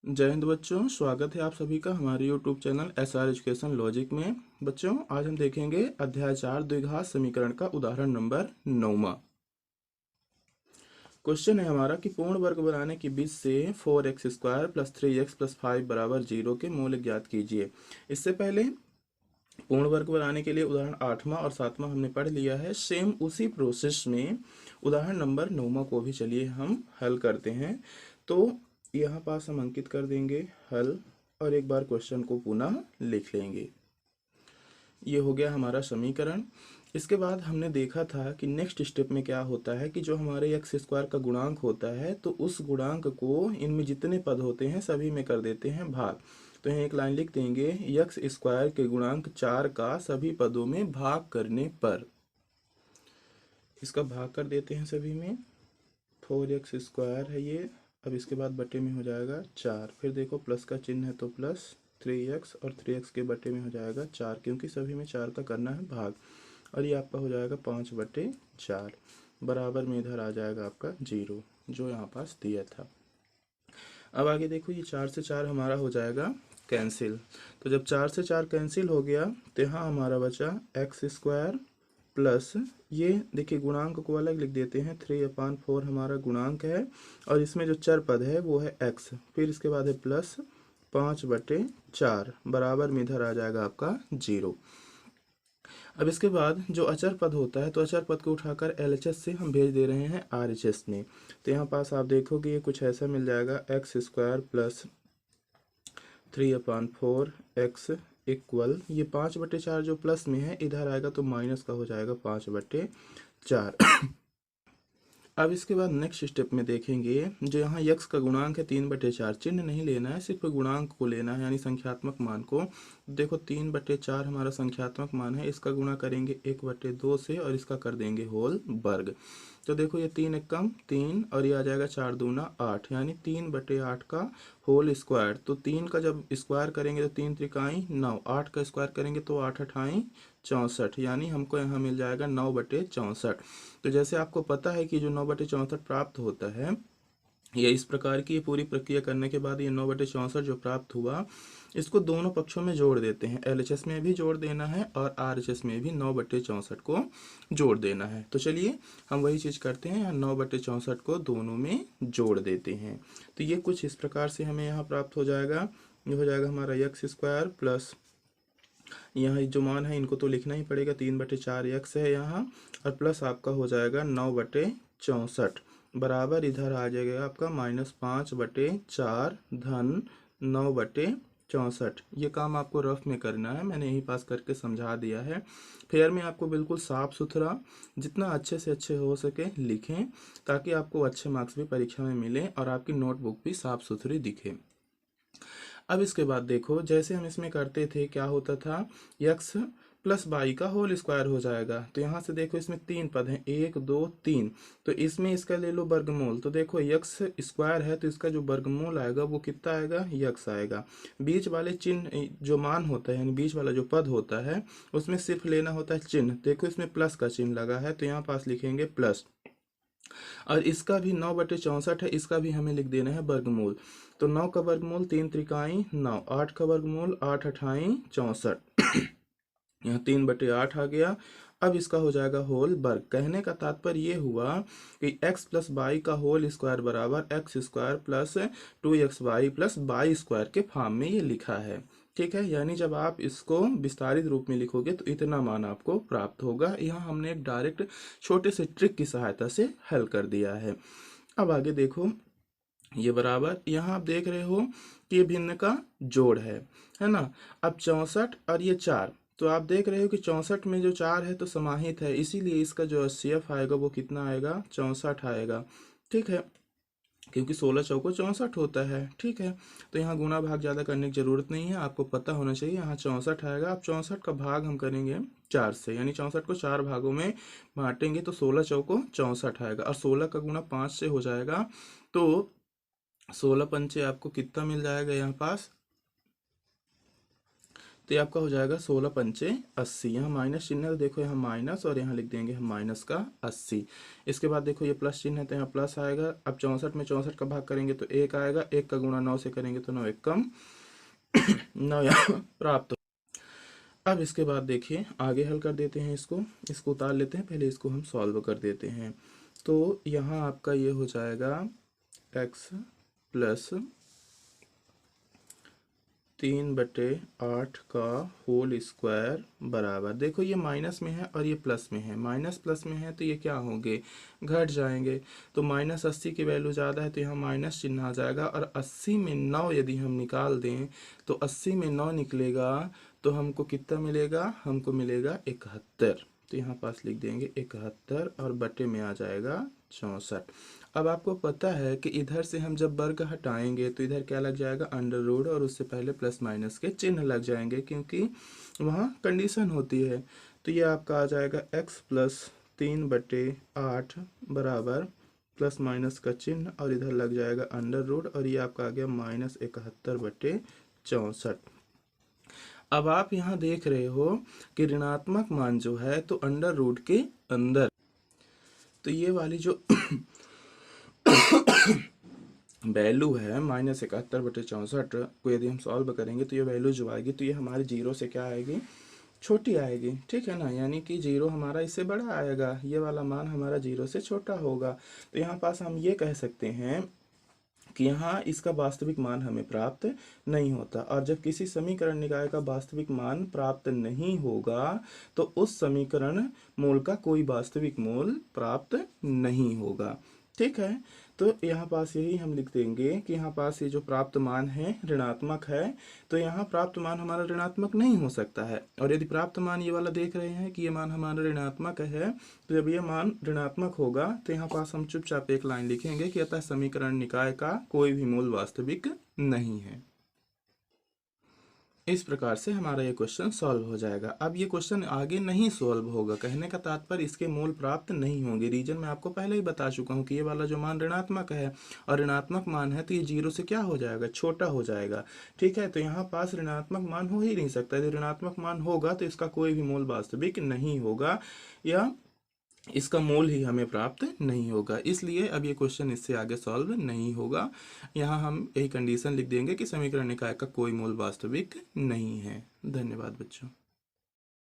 जय हिंद बच्चों, स्वागत है आप सभी का हमारे YouTube channel SR education logic में। बच्चों, आज हम देखेंगे अध्याय 4 द्विघात समीकरण का उदाहरण नंबर 9। क्वेश्चन है हमारा कि पूर्ण वर्ग बनाने की विधि से 4x² + 3x + 5 = 0 के मूल्य ज्ञात कीजिए। इससे पहले पूर्ण वर्ग बनाने के लिए उदाहरण 8वां और 7वां हमने पढ़ लिया है। सेम उसी प्रोसेस में उदाहरण नंबर 9वां को भी चलिए हम हल करते हैं। तो यहाँ पास हम अंकित कर देंगे हल, और एक बार क्वेश्चन को पुनः लिख लेंगे। ये हो गया हमारा समीकरण। इसके बाद हमने देखा था कि नेक्स्ट स्टेप में क्या होता है कि जो हमारे x² का गुणांक होता है, तो उस गुणांक को इनमें जितने पद होते हैं सभी में कर देते हैं भाग। तो यहाँ एक लाइन लिख देंगे, x² के गुणांक 4 का सभी पदों में भाग करने पर, इसका भाग कर देते हैं सभी में। 4x² है ये, अब इसके बाद बटे में हो जाएगा 4। फिर देखो प्लस का चिन्ह है तो प्लस 3x, और 3x के बटे में हो जाएगा 4, क्योंकि सभी में 4 का करना है भाग। और ये आपका हो जाएगा 5/4, बराबर में इधर आ जाएगा आपका 0, जो यहाँ पास दिया था। अब आगे देखो, ये 4 से 4 हमारा हो जाएगा कैंसिल। तो जब 4 से 4 कैंसिल हो गया तो यहाँ हमारा बचा x² प्लस, ये देखिए गुणांक को अलग लिख देते हैं, 3/4 हमारा गुणांक है, और इसमें जो चर पद है वो है x। फिर इसके बाद है प्लस 5/4, बराबर में इधर आ जाएगा आपका 0। अब इसके बाद जो अचर पद होता है, तो अचर पद को उठाकर LHS से हम भेज दे रहे हैं RHS में। तो यहाँ पास आप देखोगे ये कुछ ऐसा मिल जाएगा, x² प्लस 3/4x इक्वल, ये 5/4 जो प्लस में है इधर आएगा तो माइनस का हो जाएगा 5/4। अब इसके बाद नेक्स्ट स्टेप में देखेंगे, जो यहाँ x का गुणांक है 3/4, चिन्ह नहीं लेना है, सिर्फ गुणांक को लेना है, यानी संख्यात्मक मान को। देखो 3/4 हमारा संख्यात्मक मान है, इसका गुणा करेंगे 1/2 से, और इसका कर देंगे होल वर्ग। तो देखो ये 3 एक कम 3, और ये आ जाएगा 4 दूना 8, यानी 3/8 का होल स्क्वायर। तो 3 का जब स्क्वायर करेंगे तो 3 त्रिकाई 9, 8 का स्क्वायर करेंगे तो 8 अठाई 64, यानी हमको यहाँ मिल जाएगा 9/64। तो जैसे आपको पता है कि जो 9/64 प्राप्त होता है, या इस प्रकार की पूरी प्रक्रिया करने के बाद ये 9/64 जो प्राप्त हुआ, इसको दोनों पक्षों में जोड़ देते हैं। LHS में भी जोड़ देना है और RHS में भी 9/64 को जोड़ देना है। तो चलिए हम वही चीज़ करते हैं, यहाँ 9/64 को दोनों में जोड़ देते हैं। तो ये कुछ इस प्रकार से हमें यहाँ प्राप्त हो जाएगा। ये हो जाएगा हमारा x² प्लस, यहाँ जो मान है इनको तो लिखना ही पड़ेगा, 3/4x है यहाँ, और प्लस आपका हो जाएगा 9/64, बराबर इधर आ जाएगा आपका -5/4 धन 9/64। ये काम आपको रफ में करना है, मैंने यही पास करके समझा दिया है। फेयर में आपको बिल्कुल साफ सुथरा, जितना अच्छे से अच्छे हो सके लिखें, ताकि आपको अच्छे मार्क्स भी परीक्षा में मिले और आपकी नोटबुक भी साफ सुथरी दिखे। अब इसके बाद देखो, जैसे हम इसमें करते थे क्या होता था, x प्लस वाई का होल स्क्वायर हो जाएगा। तो यहाँ से देखो इसमें 3 पद हैं, 1 2 3, तो इसमें इसका ले लो वर्गमूल। तो देखो x² है तो इसका जो वर्गमूल आएगा वो कितना आएगा, x आएगा। बीच वाले चिन्ह जो मान होता है, यानी बीच वाला जो पद होता है, उसमें सिर्फ लेना होता है चिन्ह। देखो इसमें प्लस का चिन्ह लगा है तो यहाँ पास लिखेंगे प्लस, और इसका भी 9/64 है, इसका भी हमें लिख देना है वर्गमूल। तो 9 का वर्गमूल 3 त्रिकाई 9, 8 का वर्गमूल 8 अठाई 64, यहाँ 3/8 आ गया। अब इसका हो जाएगा होल वर्ग। कहने का तात्पर्य ये हुआ कि x प्लस वाई का होल स्क्वायर बराबर x² plus 2xy plus y² के फॉर्म में ये लिखा है। ठीक है, यानी जब आप इसको विस्तारित रूप में लिखोगे तो इतना मान आपको प्राप्त होगा। यहाँ हमने एक डायरेक्ट छोटे से ट्रिक की सहायता से हल कर दिया है। अब आगे देखो, ये बराबर, यहाँ आप देख रहे हो कि ये भिन्न का जोड़ है ना। अब 64 और ये 4, तो आप देख रहे हो कि 64 में जो 4 है तो समाहित है, इसीलिए इसका जो HCF आएगा वो कितना आएगा, 64 आएगा। ठीक है, क्योंकि 16 चौको 64 होता है। ठीक है, तो यहाँ गुणा भाग ज़्यादा करने की जरूरत नहीं है, आपको पता होना चाहिए। यहाँ 64 आएगा। अब 64 का भाग हम करेंगे 4 से, यानी 64 को 4 भागों में बांटेंगे तो 16 चौको 64 आएगा, और 16 का गुणा 5 से हो जाएगा। तो 16 पंचे आपको कितना मिल जाएगा यहाँ पास, तो ये आपका हो जाएगा 16 पंचे 80। यहाँ माइनस चिन्ह है तो देखो यहाँ माइनस, और यहाँ लिख देंगे हम माइनस का 80। इसके बाद देखो ये प्लस चिन्ह है तो यहाँ प्लस आएगा। अब 64 में 64 का भाग करेंगे तो 1 आएगा, 1 का गुणा 9 से करेंगे तो 9 1 कम 9 यहाँ प्राप्त। अब इसके बाद देखिए आगे हल कर देते हैं, इसको उतार लेते हैं, पहले इसको हम सॉल्व कर देते हैं। तो यहाँ आपका ये हो जाएगा x प्लस 3/8 का होल स्क्वायर बराबर, देखो ये माइनस में है और ये प्लस में है, माइनस प्लस में है तो ये क्या होंगे, घट जाएंगे। तो -80 की वैल्यू ज़्यादा है तो यहाँ माइनस चिन्ह आ जाएगा, और 80 में 9 यदि हम निकाल दें तो 80 में 9 निकलेगा तो हमको कितना मिलेगा, हमको मिलेगा 71। तो यहाँ पास लिख देंगे 71 और बटे में आ जाएगा 64। अब आपको पता है कि इधर से हम जब वर्ग हटाएंगे तो इधर क्या लग जाएगा, अंडर रूट, और उससे पहले प्लस माइनस के चिन्ह लग जाएंगे क्योंकि वहाँ कंडीशन होती है। तो ये आपका आ जाएगा x प्लस 3/8 बराबर प्लस माइनस का चिन्ह और इधर लग जाएगा अंडर रूट, और ये आपका आ गया -71/64। अब आप यहाँ देख रहे हो कि ऋणात्मक मान जो है तो अंडर रूट के अंदर, तो ये वाली जो वैल्यू है -71/64 को यदि हम सॉल्व करेंगे तो ये वैल्यू जो आएगी तो ये हमारे जीरो से क्या आएगी, छोटी आएगी, ठीक है ना, यानी कि जीरो हमारा इससे बड़ा आएगा, ये वाला मान हमारा जीरो से छोटा होगा। तो यहाँ पास हम ये कह सकते हैं कि यहाँ इसका वास्तविक मान हमें प्राप्त नहीं होता, और जब किसी समीकरण निकाय का वास्तविक मान प्राप्त नहीं होगा तो उस समीकरण मूल का कोई वास्तविक मूल प्राप्त नहीं होगा, ठीक है। तो यहाँ पास यही हम लिख देंगे कि यहाँ पास ये जो प्राप्त मान है ऋणात्मक है, तो यहाँ प्राप्त मान हमारा ऋणात्मक नहीं हो सकता है। और यदि प्राप्त मान ये वाला देख रहे हैं कि ये मान हमारा ऋणात्मक है, तो जब ये मान ऋणात्मक होगा तो यहाँ पास हम चुपचाप एक लाइन लिखेंगे कि अतः समीकरण निकाय का कोई भी मूल वास्तविक नहीं है। इस प्रकार से हमारा ये क्वेश्चन सॉल्व हो जाएगा। अब ये क्वेश्चन आगे नहीं सॉल्व होगा, कहने का तात्पर्य इसके मूल प्राप्त नहीं होंगे। रीजन मैं आपको पहले ही बता चुका हूँ कि ये वाला जो मान ऋणात्मक है और ऋणात्मक मान है तो ये जीरो से क्या हो जाएगा, छोटा हो जाएगा, ठीक है। तो यहाँ पास ऋणात्मक मान हो ही नहीं सकता, यदि ऋणात्मक मान होगा तो इसका कोई भी मूल वास्तविक नहीं होगा या इसका मूल ही हमें प्राप्त नहीं होगा, इसलिए अब ये क्वेश्चन इससे आगे सॉल्व नहीं होगा। यहाँ हम यही कंडीशन लिख देंगे कि समीकरण निकाय का कोई मूल वास्तविक नहीं है। धन्यवाद बच्चों।